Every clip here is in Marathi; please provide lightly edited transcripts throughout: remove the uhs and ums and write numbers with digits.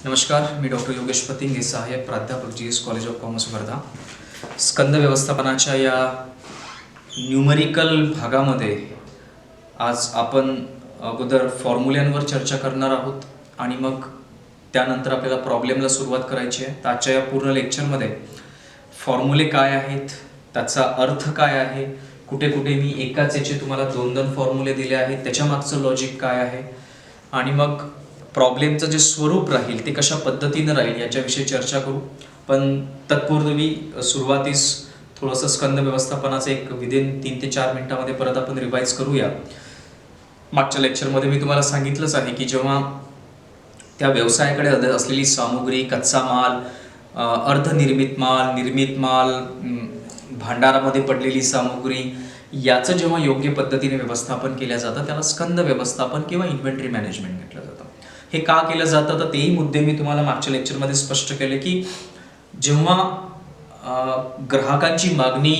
नमस्कार, मी डॉक्टर योगेश पतिंगे, सहाय्यक प्राध्यापक GS College of Commerce Wardha. स्कंद व्यवस्थापनाच्या या न्यूमरिकल भागामध्ये आज आपण अगोदर फॉर्म्युल्यांवर चर्चा करणार आहोत आणि मग त्यानंतर आपल्याला प्रॉब्लेमला सुरुवात करायची आहे. तर आजच्या या पूर्ण लेक्चरमध्ये फॉर्म्युले काय आहेत, त्याचा अर्थ काय आहे, कुठे कुठे मी एकाच याचे तुम्हाला दोन दोन फॉर्म्युले दिले आहेत, त्याच्या मागचं लॉजिक काय आहे आणि मग प्रॉब्लेमचं जे स्वरूप राहील ते कशा पद्धतीनं राहील याच्याविषयी चर्चा करू. पण तत्पूर्वी सुरुवातीस थोडंसं स्कंद व्यवस्थापनाचं एक विदिन 3 ते 4 मिनिटामध्ये परत आपण रिवाईज करूया. मागच्या लेक्चरमध्ये मी तुम्हाला सांगितलंच आहे की जेव्हा त्या व्यवसायाकडे असलेली सामुग्री, कच्चा माल, अर्धनिर्मित माल, निर्मित माल, भांडारामध्ये पडलेली सामुग्री याचं जेव्हा योग्य पद्धतीने व्यवस्थापन केलं जातं त्याला स्कंद व्यवस्थापन किंवा इन्व्हेंटरी मॅनेजमेंट म्हटलं जातं. हे का केलं जातं तर तेही मुद्दे मी तुम्हाला मागच्या लेक्चरमध्ये स्पष्ट केले की जेव्हा ग्राहकांची मागणी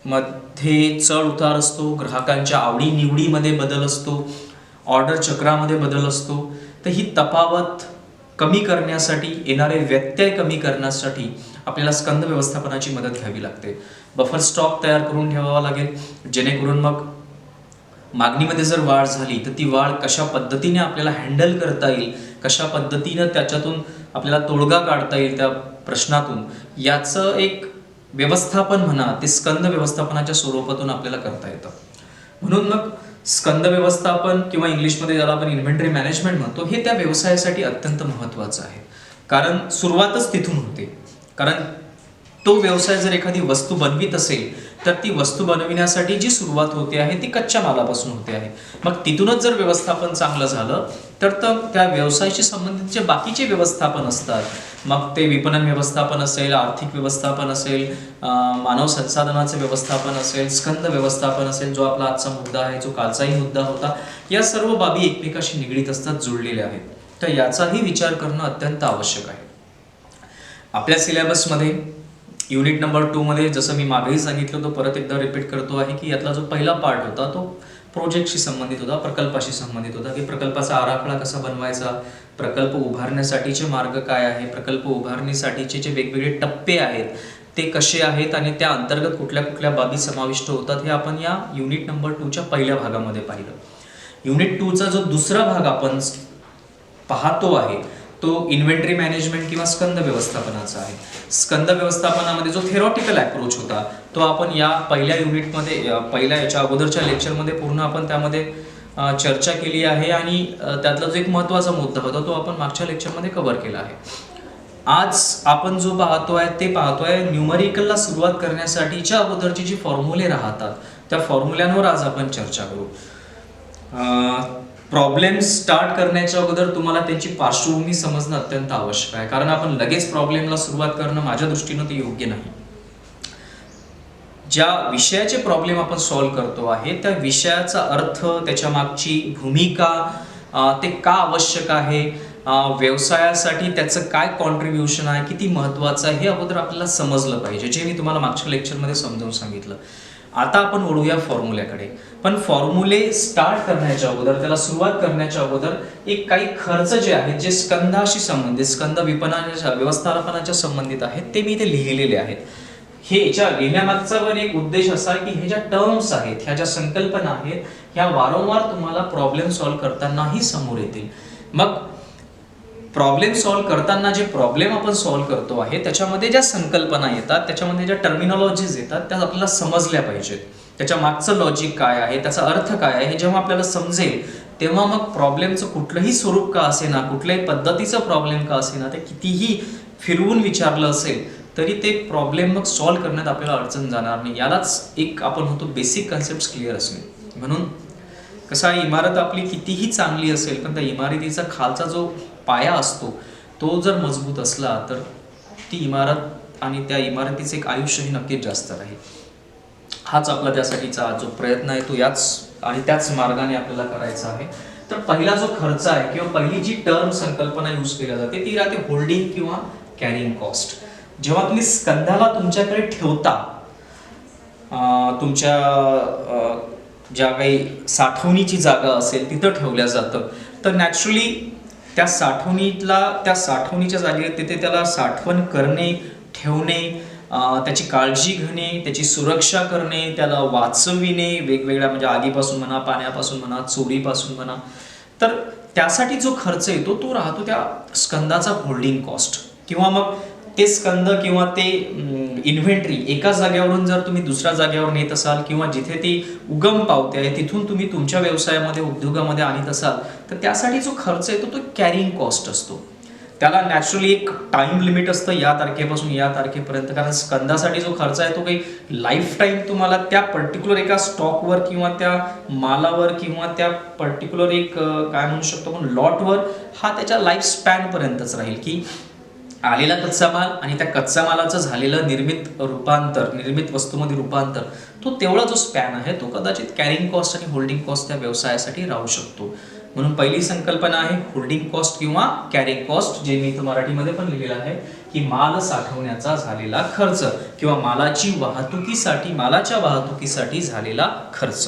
मध्ये चढ उतार असतो, ग्राहकांच्या आवडीनिवडीमध्ये बदल असतो, ऑर्डर चक्रामध्ये बदल असतो, तर ही तफावत कमी करण्यासाठी, येणारे व्यत्यय कमी करण्यासाठी आपल्याला स्कंद व्यवस्थापनाची मदत घ्यावी लागते. बफर स्टॉक तयार करून ठेवावा लागेल जेणेकरून मग मागणीमध्ये जर वाढ झाली तर ती वाढ कशा पद्धतीने आपल्याला हँडल करता येईल, कशा पद्धतीनं त्याच्यातून आपल्याला तोडगा काढता येईल त्या प्रश्नातून, याचं एक व्यवस्थापन म्हणा ते स्कंद व्यवस्थापनाच्या स्वरूपातून आपल्याला करता येतं. म्हणून मग स्कंद व्यवस्थापन किंवा इंग्लिशमध्ये ज्याला आपण इन्व्हेंटरी मॅनेजमेंट म्हणतो हे त्या व्यवसायासाठी अत्यंत महत्त्वाचं आहे. कारण सुरुवातच तिथून होते. कारण तो व्यवसाय जर एखादी वस्तू बनवित असेल तर ती वस्तू बनविण्यासाठी जी सुरुवात होते आहे ती कच्च्या मालापासून होते आहे. मग तिथूनच जर व्यवस्थापन चांगलं झालं तर त्या व्यवसायाशी संबंधित जे बाकीचे व्यवस्थापन असतात, मग ते विपणन व्यवस्थापन असेल, आर्थिक व्यवस्थापन असेल, मानव संसाधनाचं व्यवस्थापन असेल, स्कंद व्यवस्थापन असेल, जो आपला आजचा मुद्दा आहे, जो कालचाही मुद्दा होता, या सर्व बाबी एकमेकाशी निगडीत असतात, जुळलेल्या आहेत. तर याचाही विचार करणं अत्यंत आवश्यक आहे. आपल्या सिलेबसमध्ये युनिट नंबर 2 मध्ये जसं मी मागेही सांगितलं तो परत एकदा रिपीट करतो आहे की यातला जो पहिला पार्ट होता तो प्रोजेक्टशी संबंधित होता, प्रकल्पाशी संबंधित होता की प्रकल्पाचा आराखडा कसा बनवायचा, प्रकल्प उभारण्यासाठीचे मार्ग काय आहे, प्रकल्प उभारणीसाठीचे जे वेगवेगळे टप्पे आहेत ते कसे आहेत आणि त्या अंतर्गत कुठल्या कुठल्या बाबी समाविष्ट होतात हे आपण या युनिट नंबर 2च्या पहिल्या भागामध्ये पाहिलं. युनिट 2चा जो दुसरा भाग आपण पाहतो आहे तो इन्व्हेंटरी मॅनेजमेंट किंवा स्कंद व्यवस्थापनाचा आहे. स्कंद व्यवस्थापनामध्ये जो थेरॉटिकल अप्रोच होता तो आपण या पहिल्या युनिटमध्ये, पहिल्या याच्या अगोदरच्या लेक्चरमध्ये पूर्ण आपण त्यामध्ये चर्चा केली आहे आणि त्यातला जो एक महत्त्वाचा मुद्दा होता तो आपण मागच्या लेक्चरमध्ये कव्हर केला आहे. आज आपण जो पाहतोय ते पाहतोय न्यूमरिकलला सुरुवात करण्यासाठीच्या अगोदरची जी फॉर्म्युले राहतात त्या फॉर्म्युल्यांवर आज आपण चर्चा करू. प्रॉब्लेम स्टार्ट करण्याच्या अगोदर तुम्हाला त्यांची पार्श्वभूमी समजणं अत्यंत आवश्यक आहे. कारण आपण लगेच प्रॉब्लेमला सुरुवात करणं माझ्या दृष्टीनं ते योग्य नाही. ज्या विषयाचे प्रॉब्लेम आपण सॉल्व्ह करतो आहे त्या विषयाचा अर्थ, त्याच्या मागची भूमिका, ते का आवश्यक आहे, व्यवसायासाठी त्याचं काय कॉन्ट्रीब्युशन आहे, किती महत्त्वाचं आहे हे अगोदर आपल्याला समजलं पाहिजे, जे मी तुम्हाला मागच्या लेक्चरमध्ये समजावून सांगितलं. आता आपण वळूया फॉर्म्युल्याकडे. पण फॉर्म्युले स्टार्ट करण्याच्या अगोदर, त्याला सुरुवात करण्याच्या अगोदर एक काही खर्च जे आहेत जे स्कंदाशी संबंधित, स्कंद विपणनाच्या व्यवस्थापनाच्या संबंधित आहेत ते मी इथे लिहिलेले आहेत. हे याच्या लिहिण्यामागचा पण एक उद्देश असा आहे की हे ज्या टर्म्स आहेत, ह्या ज्या संकल्पना आहेत, ह्या वारंवार तुम्हाला प्रॉब्लेम सॉल्व्ह करतानाही समोर येतील. मग प्रॉब्लेम सॉल्व्ह करताना जे प्रॉब्लेम आपण सॉल्व्ह करतो आहे त्याच्यामध्ये ज्या संकल्पना येतात, त्याच्यामध्ये ज्या टर्मिनॉलॉजीज येतात त्या आपल्याला समजल्या पाहिजेत. त्याच्या मागचं लॉजिक काय आहे, त्याचा अर्थ काय आहे हे जेव्हा आपल्याला समजेल तेव्हा मग प्रॉब्लेमचं कुठलंही स्वरूप का असेना, कुठल्याही पद्धतीचं प्रॉब्लेम का असेना, ते कितीही फिरवून विचारलं असेल तरी ते प्रॉब्लेम मग सॉल्व्ह करण्यात आपल्याला अडचण जाणार नाही. यालाच एक आपण म्हणतो बेसिक कन्सेप्ट क्लिअर असणे. म्हणून कसं आहे, इमारत आपली कितीही चांगली असेल पण त्या इमारतीचा खालचा जो पाया असतो तो जर मजबूत असला तर ती इमारत आणि त्या इमारतीचं एक आयुष्यही नक्कीच जास्त राहील. हाच आपला त्यासाठीचा जो प्रयत्न आहे तो याच आणि त्याच मार्गाने आपल्याला करायचा आहे. तर पहिला जो खर्च आहे किंवा पहिली जी टर्म संकल्पना यूज केली जाते ती राहते होल्डिंग किंवा कॅरिंग कॉस्ट. जेव्हा तुम्ही स्कंदाला तुमच्याकडे ठेवता, तुमच्या ज्या काही साठवणीची जागा असेल तिथं ठेवल्या जातं, तर नॅचरली त्या साठवणीच्या जागी तिथे त्याला साठवण करणे, ठेवणे, त्याची काळजी घेणे, त्याची सुरक्षा करणे, त्याला वाचविणे, वेगवेगळ्या म्हणजे आगीपासून म्हणा, पाण्यापासून म्हणा, चोरीपासून म्हणा. तर त्यासाठी जो खर्च येतो तो राहतो त्या स्कंदाचा होल्डिंग कॉस्ट. किंवा मग ते स्कंद किंवा ते इन्व्हेंटरी एका जागेवरून जर तुम्ही दुसऱ्या जागेवर नेत असाल किंवा जिथे ती उगम पावते आहे तिथून तुम्ही तुमच्या व्यवसायामध्ये, उद्योगामध्ये आणत असाल, तर त्यासाठी जो खर्च येतो तो कॅरिंग कॉस्ट असतो. त्याला नॅचरली एक टाइम लिमिट असतं, या तारखेपासून या तारखेपर्यंत. कारण स्कंदासाठी जो खर्च आहे तो काही लाईफ टाईम तुम्हाला त्या पर्टिक्युलर एका स्टॉकवर किंवा त्या मालावर किंवा त्या पर्टिक्युलर एक काय म्हणू शकतो आपण लॉटवर हा त्याच्या लाईफ स्पॅनपर्यंतच राहील. की आलेला कच्चा माल आणि त्या कच्च्या मालाचं झालेलं निर्मित वस्तूमध्ये रूपांतर, तो तेवढा जो स्पॅन आहे तो कदाचित कॅरिंग कॉस्ट आणि होल्डिंग कॉस्ट त्या व्यवसायासाठी राहू शकतो. म्हणून पहिली संकल्पना आहे होल्डिंग कॉस्ट किंवा कॅरिंग कॉस्ट, जे मी इथं मराठीमध्ये पण लिहिलेलं आहे की माल साठवण्याचा झालेला खर्च किंवा मालाच्या वाहतुकीसाठी झालेला खर्च.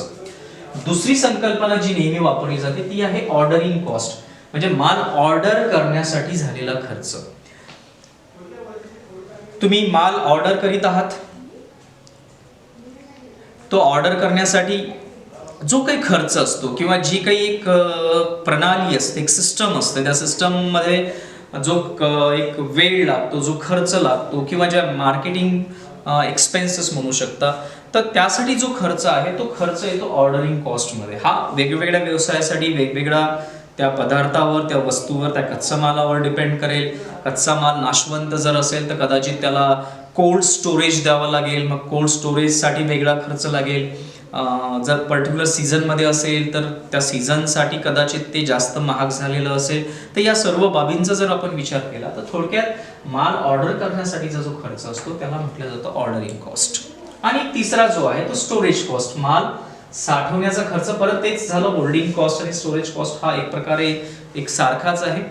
दुसरी संकल्पना जी नेहमी वापरली जाते ती आहे ऑर्डरिंग कॉस्ट, म्हणजे माल ऑर्डर करण्यासाठी झालेला खर्च. तुम्ही माल ऑर्डर करीत आहात, तो ऑर्डर करण्यासाठी जो काही खर्च असतो किंवा जी काही एक प्रणाली असते, एक सिस्टम असते, त्या सिस्टममध्ये जो एक वेळ लागतो, जो खर्च लागतो किंवा ज्या मार्केटिंग एक्सपेन्सेस म्हणू शकता, तर त्यासाठी जो खर्च आहे तो खर्च येतो ऑर्डरिंग कॉस्टमध्ये. हा वेगवेगळ्या व्यवसायासाठी वेगवेगळा त्या पदार्थावर, त्या वस्तूवर, त्या कच्चा मालावर डिपेंड करेल. कच्चा माल नाशवंत जर असेल तर कदाचित त्याला कोल्ड स्टोरेज द्यावं लागेल, मग कोल्ड स्टोरेजसाठी वेगळा खर्च लागेल. जर पर्टिक्युलर सीझनमध्ये असेल तर त्या सीझनसाठी कदाचित ते जास्त महाग झालेलं असेल. तर या सर्व बाबींचा जर आपण विचार केला तर थोडक्यात माल ऑर्डर करण्यासाठीचा जो खर्च असतो त्याला म्हटलं जातं ऑर्डरिंग कॉस्ट. आणि तिसरा जो आहे तो स्टोरेज कॉस्ट, माल साठवण्याचा खर्च. परत तेच झालं, होल्डिंग कॉस्ट आणि स्टोरेज कॉस्ट हा एक प्रकारे एक सारखाच आहे,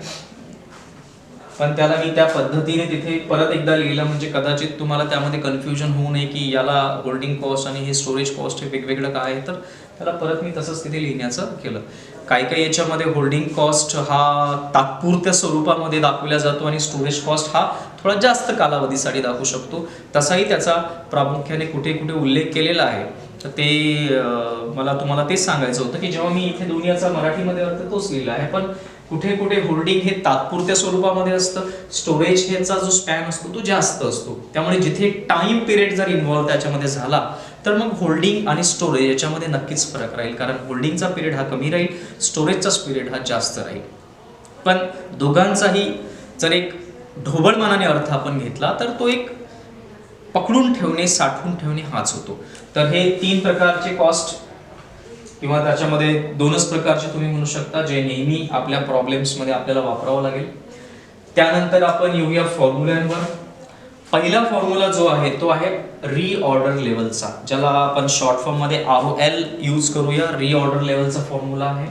पण त्याला मी त्या पद्धतीने तिथे परत एकदा लिहिलं म्हणजे कदाचित तुम्हाला त्यामध्ये कन्फ्युजन होऊ नये की याला होल्डिंग कॉस्ट आणि हे स्टोरेज कॉस्ट हे वेगवेगळं काय आहे. तर त्याला परत मी तसंच तिथे लिहिण्याचं केलं. काही याच्यामध्ये होल्डिंग कॉस्ट हा तात्पुरत्या स्वरूपामध्ये दाखवला जातो आणि स्टोरेज कॉस्ट हा थोडा जास्त कालावधीसाठी दाखवू शकतो. तसाही त्याचा प्रामुख्याने कुठे कुठे उल्लेख केलेला आहे. तर ते मला तुम्हाला तेच सांगायचं होतं की जेव्हा मी इथे दुनियाचा मराठीमध्ये अर्थ तोच लिहिला आहे, पण कुठे कुठे होल्डिंग हे तात्पुरत्या स्वरूपामध्ये असतं, स्टोरेज ह्याचा जो स्पॅन असतो तो जास्त असतो. त्यामुळे जिथे टाइम पिरियड जर इन्व्हॉल्व त्याच्यामध्ये झाला तर मग होल्डिंग आणि स्टोरेज याच्यामध्ये नक्कीच फरक राहील. कारण होल्डिंगचा पिरियड हा कमी राहील, स्टोरेजचा पिरियड हा जास्त राहील. पण दोघांचाही जर एक ढोबळमानाने अर्थ आपण घेतला तर तो एक पकडून ठेवणे, साठवून ठेवणे हाच होतो. तर हे 3 प्रकारचे कॉस्ट किंवा त्याच्यामध्ये 2च प्रकारचे तुम्ही म्हणू शकता जे नेहमी आपल्या प्रॉब्लेम्समध्ये आपल्याला वापरावं लागेल. त्यानंतर आपण येऊया फॉर्म्युल्यांवर. पहिला फॉर्म्युला जो आहे तो आहे रीऑर्डर लेवलचा, ज्याला आपण शॉर्ट फॉर्म मध्ये ROL यूज करूया. रीऑर्डर लेवलचा फॉर्म्युला आहे,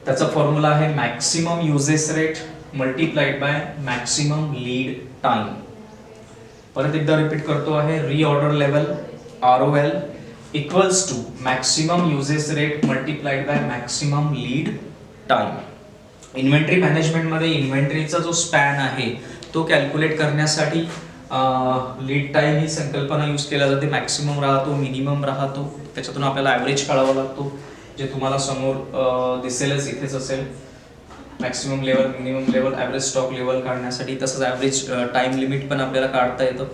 त्याचा फॉर्म्युला आहे maximum usages rate multiplied by maximum lead time. परत एकदा रिपीट करतो आहे, reorder level ROL equals to maximum usages rate multiplied by maximum lead time. Inventory मॅनेजमेंटमध्ये इन्व्हेंटरीचा जो स्पॅन आहे तो कॅल्क्युलेट करण्यासाठी लीड टाइम ही संकल्पना यूज केल्या जाते. मॅक्सिमम राहतो, मिनिमम राहतो, त्याच्यातून आपल्याला ॲव्हरेज काढावा लागतो, जे तुम्हाला समोर दिसेलच, इथेच असेल. Maximum level, minimum level, average stock level काढण्यासाठी. तसंच ॲव्हरेज टाइम लिमिट पण आपल्याला काढता येतं.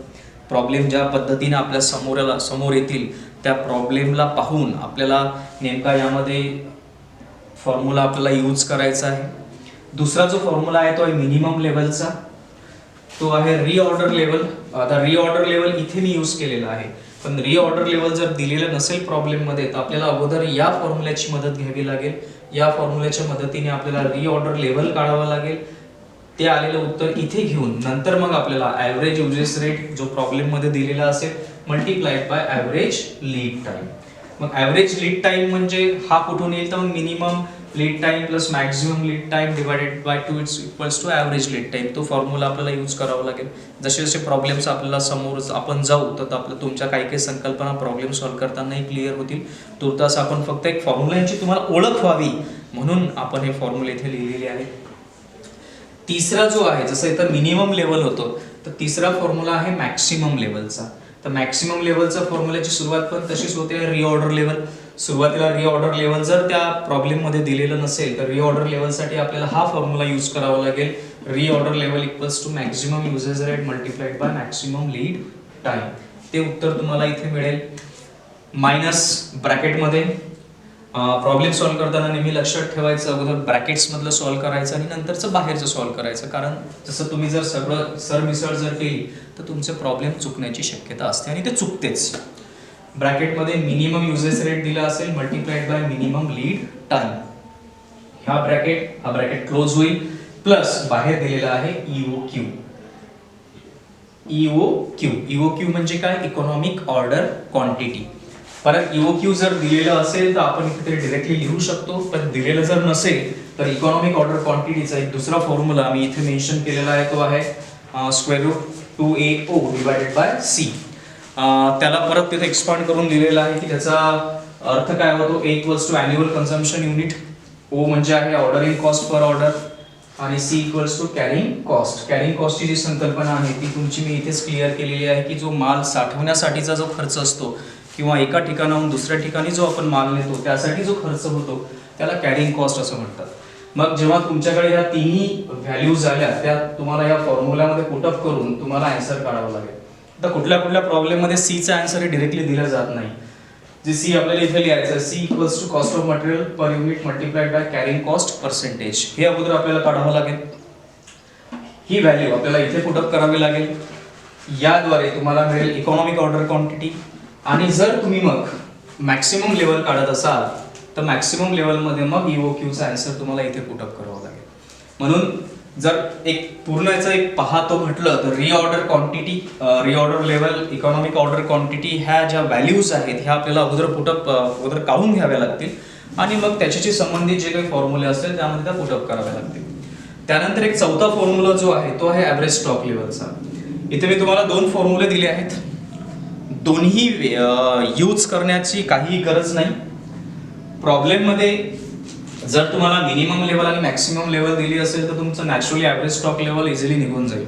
प्रॉब्लेम ज्या पद्धतीने आपल्या समोर येतील त्या प्रॉब्लेमला पाहून आपल्याला नेमका यामध्ये फॉर्म्युला आपल्याला यूज करायचा आहे. दुसरा जो फॉर्म्युला आहे तो आहे मिनिमम लेवलचा, तो आहे रीऑर्डर लेवल. आता रीऑर्डर लेवल इथे मी यूज केलेला आहे, पण रीऑर्डर लेवल जर दिलेलं नसेल प्रॉब्लेममध्ये तर आपल्याला अगोदर या फॉर्म्युल्याची मदत घ्यावी लागेल. या फॉर्म्युल्याच्या मदतीने आपल्याला रीऑर्डर लेवल काढावं लागेल. ते आलेलं उत्तर इथे घेऊन नंतर मग आपल्याला ॲव्हरेज युजेस रेट जो प्रॉब्लेममध्ये दिलेला असेल multiplied by average lead time. मग ॲव्हरेज लीड टाइम म्हणजे हा कुठून येईल तर मग minimum lead time plus maximum lead time divided by 2 equals to average lead time. तो फॉर्म्युला आपल्याला यूज करावा लागेल. जसे जसे प्रॉब्लेम्स आपल्याला समोर आपण जाऊ तर आपलं तुमच्या काही संकल्पना प्रॉब्लेम सॉल्व्ह करतानाही क्लिअर होतील. तुर्तास आपण फक्त एक फॉर्म्युलांची तुम्हाला ओळख व्हावी म्हणून आपण हे फॉर्म्युले इथे लिहिलेले आहेत. तिसरा जो आहे, जसं इथं मिनिमम लेवल होतं, तर तिसरा फॉर्म्युला आहे मॅक्सिमम लेवलचा. तर मॅक्सिमम लेवलचा फॉर्म्युलाची सुरुवात पण तशीच होते, रिऑर्डर लेवल. सुरुवातीला रिऑर्डर लेवल जर त्या प्रॉब्लेम मध्ये दिलेलं नसेल तर रिऑर्डर लेवलसाठी आपल्याला हा फॉर्म्युला यूज करावा लागेल. Reorder level equals to maximum usages rate multiplied by maximum lead time. ते उत्तर तुम्हाला इथे मिळेल. मायनस ब्रॅकेटमध्ये प्रॉब्लेम सॉल्व्ह करताना नेहमी लक्षात ठेवायचं, अगोदर ब्रॅकेट्स मधलं सॉल्व्ह करायचं आणि नंतरचं बाहेरचं सॉल्व्ह करायचं. कारण जसं तुम्ही जर सगळं सरमिसळ जर केली तर तुमचे प्रॉब्लेम चुकण्याची शक्यता असते आणि ते चुकतेच. ब्रॅकेटमध्ये मिनिमम युजेस रेट दिला असेल multiplied bye minimum lead time. हा ब्रॅकेट क्लोज होईल. प्लस बाहेर दिलेला आहे EOQ. EOQ म्हणजे काय? Economic order quantity. परत EOQ जर दिलेलं असेल तर आपण इथे डायरेक्टली लिहू शकतो, पण दिलेलं जर नसेल तर इकॉनॉमिक ऑर्डर क्वांटिटीचा एक दुसरा फॉर्म्युला मी इथे मेन्शन केलेला आहे, तो आहे √2AO डिवायडेड बाय C. त्याला परत तिथे एक्सपांड करून दिलेला आहे की त्याचा अर्थ काय होतो. A equals to annual consumption unit, O म्हणजे आहे ऑर्डरिंग कॉस्ट पर ऑर्डर आणि C equals to carrying cost. Carrying कॉस्टची जी संकल्पना आहे ती तुमची मी इथेच क्लिअर केलेली आहे की जो माल साठवण्यासाठीचा जो खर्च असतो किंवा एका ठिकाणाहून दुसऱ्या ठिकाणी जो आपण माल नेतो त्यासाठी जो खर्च होतो त्याला कॅरिंग कॉस्ट असं म्हणतात. मग जेव्हा तुमच्याकडे या तिन्ही व्हॅल्यूज आल्या त्या तुम्हाला या फॉर्म्युल्यामध्ये पुटअप करून तुम्हाला आन्सर काढावा लागेल. आता कुठल्या प्रॉब्लेम मध्ये C चा आन्सर डायरेक्टली दिला जात नाही. जे C आपल्याला इथे लिहायचं C equals to cost of material per unit multiplied by carrying cost percentage. हे अगोदर आपल्याला काढावं लागेल. ही व्हॅल्यू आपल्याला इथे पुटअप करावी लागेल. याद्वारे तुम्हाला मिळेल इकॉनॉमिक ऑर्डर क्वांटिटी. आणि जर तुम्ही मग मॅक्सिमम लेवल काढत असाल तर मॅक्सिमम लेवलमध्ये मग EOQ चा आन्सर तुम्हाला इथे पुटअप करावा लागेल. म्हणून जर एक पूर्ण याचं एक पाहतो म्हटलं तर reorder quantity, reorder level, economic order quantity ह्या ज्या व्हॅल्यूज आहेत ह्या आपल्याला अगोदर काढून घ्याव्या लागतील आणि मग त्याच्याशी संबंधित जे काही फॉर्म्युले असतील त्यामध्ये त्या पुटअप कराव्या लागतील. त्यानंतर एक चौथा फॉर्म्युला जो आहे तो आहे ॲव्हरेज स्टॉक लेवलचा. इथे मी तुम्हाला 2 फॉर्म्युले दिले आहेत. दोन्ही यूज करण्याची काही गरज नाही. प्रॉब्लेममध्ये जर तुम्हाला मिनिमम लेवल आणि मॅक्सिमम लेवल दिली असेल तर तुमचं naturally average stock level easily निघून जाईल.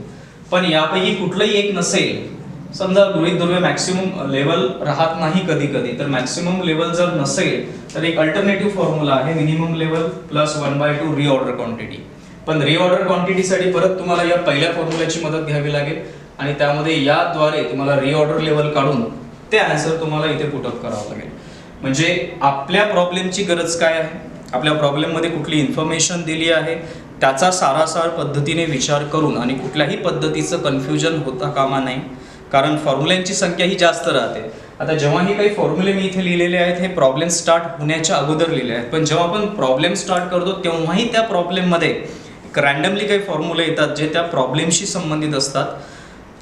पण यापैकी कुठलंही एक नसेल, समजा गृहीत धरूया मॅक्सिमम लेवल राहत नाही कधी कधी, तर मॅक्सिमम लेवल जर नसेल तर एक अल्टरनेटिव्ह फॉर्म्युला आहे minimum level plus 1/2 reorder quantity. पण रिऑर्डर क्वांटिटीसाठी परत तुम्हाला या पहिल्या फॉर्म्युल्याची मदत घ्यावी लागेल आणि त्यामध्ये याद्वारे तुम्हाला रिऑर्डर लेवल काढून ते आन्सर तुम्हाला इथे पुटअप करावं लागेल. म्हणजे आपल्या प्रॉब्लेमची गरज काय आहे, आपल्या प्रॉब्लेममध्ये कुठली इन्फॉर्मेशन दिली आहे त्याचा सारासार पद्धतीने विचार करून आणि कुठल्याही पद्धतीचं कन्फ्युजन होता कामा नाही, कारण फॉर्म्युल्यांची संख्या ही जास्त राहते. आता जेव्हाही काही फॉर्म्युले मी इथे लिहिलेले आहेत हे प्रॉब्लेम स्टार्ट होण्याच्या अगोदर लिहिले आहेत, पण जेव्हा आपण प्रॉब्लेम स्टार्ट करतो तेव्हाही त्या प्रॉब्लेममध्ये रँडमली काही फॉर्म्युले येतात जे त्या प्रॉब्लेमशी संबंधित असतात.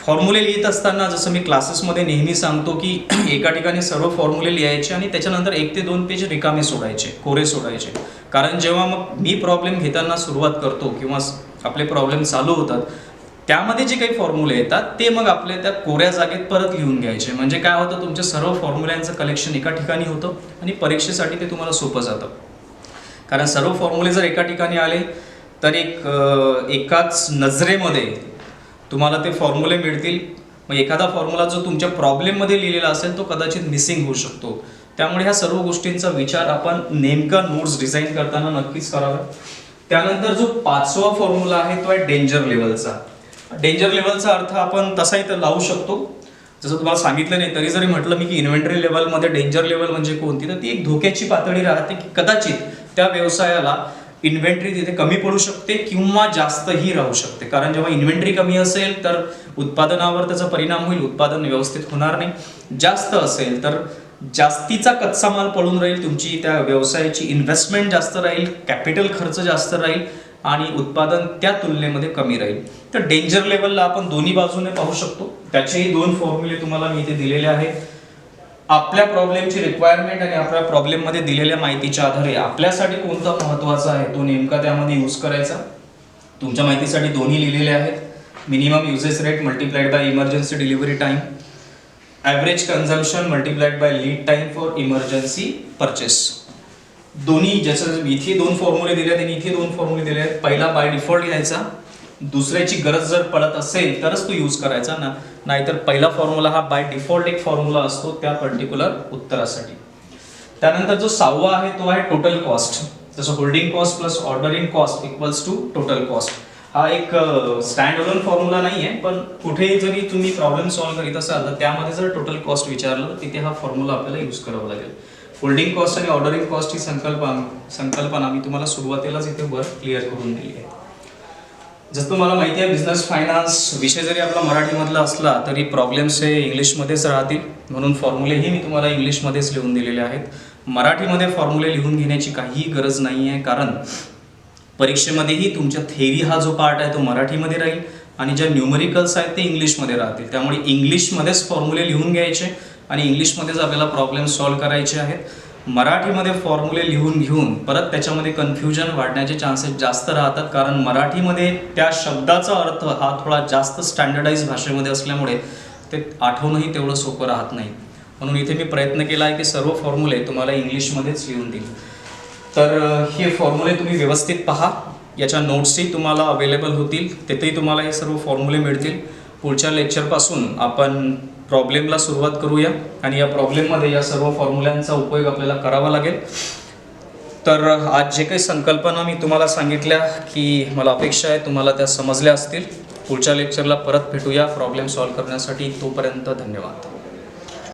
फॉर्म्युले लिहित असताना जसं मी क्लासेसमध्ये नेहमी सांगतो की एका ठिकाणी सर्व फॉर्म्युले लिहायचे आणि त्याच्यानंतर 1 ते 2 पेज रिकामे सोडायचे, कोरे सोडायचे. कारण जेव्हा मग मी प्रॉब्लेम घेताना सुरुवात करतो किंवा आपले प्रॉब्लेम चालू होतात त्यामध्ये जे काही फॉर्म्युले येतात ते मग आपल्या त्या कोऱ्या जागेत परत लिहून घ्यायचे. म्हणजे काय होतं, तुमच्या सर्व फॉर्म्युल्यांचं कलेक्शन एका ठिकाणी होतं आणि परीक्षेसाठी ते तुम्हाला सोपं जातं. कारण सर्व फॉर्म्युले जर एका ठिकाणी आले तर एकाच नजरेमध्ये तुम्हाला ते फॉर्म्युले मिळतील. मग एखादा फॉर्म्युला जो तुमच्या प्रॉब्लेममध्ये लिहिलेला असेल तो कदाचित मिसिंग होऊ शकतो. त्यामुळे ह्या सर्व गोष्टींचा विचार आपण नेमका नोट्स डिझाईन करताना नक्कीच करावा. त्यानंतर जो 5वा फॉर्म्युला आहे तो आहे डेंजर लेवलचा. डेंजर लेवलचा अर्थ आपण तसाही तर लावू शकतो. जसं तुम्हाला सांगितलं नाही तरी जरी म्हटलं मी की इन्व्हेंटरी लेवलमध्ये डेंजर लेवल म्हणजे कोणती, तर ती एक धोक्याची पातळी राहते की कदाचित त्या व्यवसायाला इन्व्हेंटरी तिथे कमी पडू शकते किंवा जास्तही राहू शकते. कारण जेव्हा इन्व्हेंटरी कमी असेल तर उत्पादनावर त्याचा परिणाम होईल, उत्पादन व्यवस्थित होणार नाही. जास्त असेल तर जास्तीचा कच्चा माल पडून राहील, तुमची त्या व्यवसायाची इन्व्हेस्टमेंट जास्त राहील, कॅपिटल खर्च जास्त राहील आणि उत्पादन त्या तुलनेमध्ये कमी राहील. तर डेंजर लेवलला आपण दोन्ही बाजूने पाहू शकतो. त्याचेही 2 फॉर्म्युले तुम्हाला मी इथे दिलेले आहेत. आपल्या प्रॉब्लेमची रिक्वायरमेंट आणि आपल्या प्रॉब्लेममध्ये दिलेल्या माहितीच्या आधारे आपल्यासाठी कोणता महत्त्वाचा आहे तो नेमका त्यामध्ये यूज करायचा. तुमच्या माहितीसाठी दोन्ही लिहिलेले आहेत. Minimum uses rate multiplied bye emergency delivery time, average consumption multiplied by lead time for emergency purchase. दोन्ही ज्याचं इथे 2 फॉर्म्युले दिले आहेत आणि इथे 2 फॉर्म्युले दिले आहेत. पहिला बाय डिफॉल्ट लिहायचा दुसऱ्याची गरज जर पडत असेल तरच तो यूज करायचा ना, नाहीतर पहिला फॉर्म्युला हा बाय डिफॉल्ट एक फॉर्म्युला असतो त्या पर्टिक्युलर उत्तरासाठी. त्यानंतर जो 6वा आहे तो आहे टोटल कॉस्ट. जसं holding cost plus ordering cost equals to total cost. हा एक स्टँड अलोन फॉर्म्युला नाही आहे, पण कुठेही जरी तुम्ही प्रॉब्लेम सॉल्व्ह करीत असाल तर त्यामध्ये जर टोटल कॉस्ट विचारलं तर तिथे हा फॉर्म्युला आपल्याला यूज करावा लागेल. होल्डिंग कॉस्ट आणि ऑर्डरिंग कॉस्ट ही संकल्पना मी तुम्हाला सुरुवातीलाच इथे वर क्लिअर करून दिली आहे. जसं तुम्हाला माहिती आहे बिझनेस फायनान्स विषय जरी आपला मराठीमधला असला तरी प्रॉब्लेम्स हे इंग्लिशमध्येच राहतील, म्हणून फॉर्म्युलेही मी तुम्हाला इंग्लिशमध्येच लिहून दिलेले आहेत. मराठीमध्ये फॉर्म्युले लिहून घेण्याची काहीही गरज नाही आहे, कारण परीक्षेमध्येही तुमच्या थेरी हा जो पार्ट आहे तो मराठीमध्ये राहील आणि ज्या न्यूमरिकल्स आहेत ते इंग्लिशमध्ये राहतील. त्यामुळे इंग्लिशमध्येच फॉर्म्युले लिहून घ्यायचे आणि इंग्लिशमध्येच आपल्याला प्रॉब्लेम सॉल्व्ह करायचे आहेत. मराठीमध्ये फॉर्म्युले लिहून घेऊन परत त्याच्यामध्ये कन्फ्युजन वाढण्याचे चान्सेस जास्त राहतात, कारण मराठीमध्ये त्या शब्दाचा अर्थ हा थोडा जास्त स्टँडर्डाइज भाषेमध्ये असल्यामुळे ते आठवणंही तेवढं सोपं राहत नाही. म्हणून इथे मी प्रयत्न केला आहे की सर्व फॉर्म्युले तुम्हाला इंग्लिशमध्येच लिहून देईल. तर हे फॉर्म्युले तुम्ही व्यवस्थित पहा. याच्या नोट्सही तुम्हाला अवेलेबल होतील, तिथेही तुम्हाला हे सर्व फॉर्म्युले मिळतील. पुढच्या लेक्चरपासून आपण प्रॉब्लेमला सुरुवात करूया आणि या प्रॉब्लेममध्ये या सर्व फॉर्म्युल्यांचा उपयोग आपल्याला करावा लागेल. तर आज जे काही संकल्पना मी तुम्हाला सांगितल्या की मला अपेक्षा आहे तुम्हाला त्या समजल्या असतील. पुढच्या लेक्चरला परत भेटूया प्रॉब्लेम सॉल्व्ह करण्यासाठी. तोपर्यंत धन्यवाद.